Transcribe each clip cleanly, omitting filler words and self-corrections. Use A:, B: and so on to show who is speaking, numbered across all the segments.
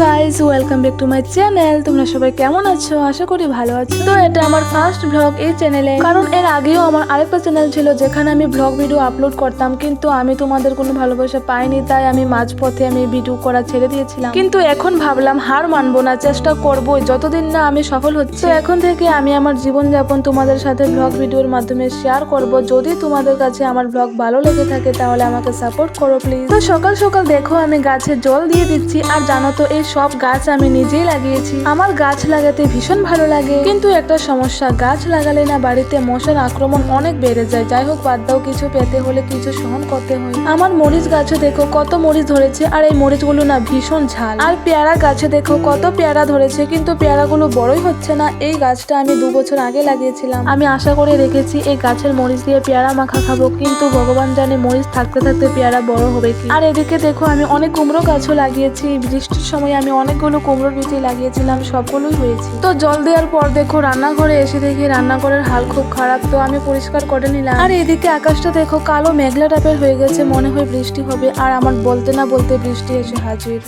A: Guys, welcome back to my channel. তোমরা সবাই কেমন আছো? আশা করি ভালো আছো। তো এটা আমার ফার্স্ট ব্লগ এই চ্যানেলে, কারণ এর আগেও আমার আরেকটা চ্যানেল ছিল যেখানে আমি ব্লগ ভিডিও আপলোড করতাম, কিন্তু আমি তোমাদের কোনো ভালোবাসা পাইনি, তাই আমি মাঝপথে আমি ভিডিও করা ছেড়ে দিয়েছিলাম। কিন্তু এখন ভাবলাম হার মানবো না, চেষ্টা করবোই যতদিন না আমি সফল হচ্ছি। তো এখন থেকে আমি আমার জীবনযাপন তোমাদের সাথে ব্লগ ভিডিওর মাধ্যমে শেয়ার করব। যদি তোমাদের কাছে আমার ব্লগ ভালো লেগে থাকে তাহলে আমাকে সাপোর্ট করো প্লিজ। তো সকাল সকাল দেখো আমি গাছে জল দিয়ে দিচ্ছি। আর জানো তো এই সব গাছ আমি নিজেই লাগিয়েছি। আমার গাছ লাগাতে ভীষণ ভালো লাগে, কিন্তু একটা সমস্যা, গাছ লাগালে না বাড়িতে মশার আক্রমণ অনেক বেড়ে যায়। যাই হোক বাদ দাও, কিছু পেতে হলে কিছু সহন করতে হয়। আমার মরিচ গাছে দেখো কত মরিচ ধরেছে, আর এই মরিচগুলো না ভীষণ ঝাল। আর পেয়ারা গাছে দেখো কত পেয়ারা ধরেছে, কিন্তু পেয়ারাগুলো বড়ই হচ্ছে না। এই গাছটা আমি 2 বছর আগে লাগিয়েছিলাম। আমি আশা করে রেখেছি এই গাছের মরিচ দিয়ে পেয়ারা মাখা খাবো, কিন্তু ভগবান জানে মরিচ থাকতে থাকতে পেয়ারা বড় হবে কি। আর এদিকে দেখো আমি অনেক কুমড়ো গাছও লাগিয়েছি। বৃষ্টির সময় আমি অনেকগুলো কুমড়োর বীজ লাগিয়েছিলাম, সবগুলোই হয়েছে। তো জল দেওয়ার পর দেখো রান্নাঘরে এসে দেখি রান্নাঘরের হাল খুব খারাপ, তো আমি পরিষ্কার করে নিলাম। আর এদিকে আকাশটা দেখো কালো মেঘলা টাইপের হয়ে গেছে, মনে হয় বৃষ্টি হবে। আর আমার বলতে না বলতে বৃষ্টি এসে হাজির।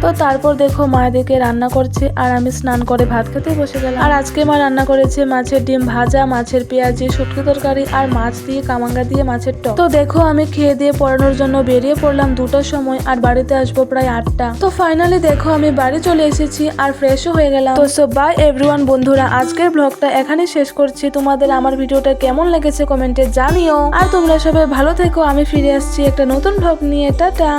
A: তো তারপর দেখো মা এদিকে রান্না করছে, আর আমি স্নান করে ভাত খেতে বসে গেলাম। আর আজকে মা রান্না করেছে মাছের ডিম ভাজা, মাছের পেঁয়াজি, শুটকি তরকারি, আর মাছ দিয়ে কামাঙ্গা দিয়ে মাছের টক। তো দেখো আমি খেয়ে দিয়ে পড়ানোর জন্য বেরিয়ে পড়লাম 2টার সময়, আর বাড়িতে আসবো প্রায় 8টা। তো ফাইনালি দেখো আমি বাড়ি চলে এসেছি আর ফ্রেশও হয়ে গেলাম। তো সো বাই এভরিওয়ান বন্ধুরা, আজকের ব্লগটা এখানেই শেষ করছি। তোমাদের আমার ভিডিওটা কেমন লেগেছে কমেন্টে জানিও। আর তোমরা সবাই ভালো থেকো, আমি ফিরে আসছি একটা নতুন ব্লগ নিয়ে। টাটা।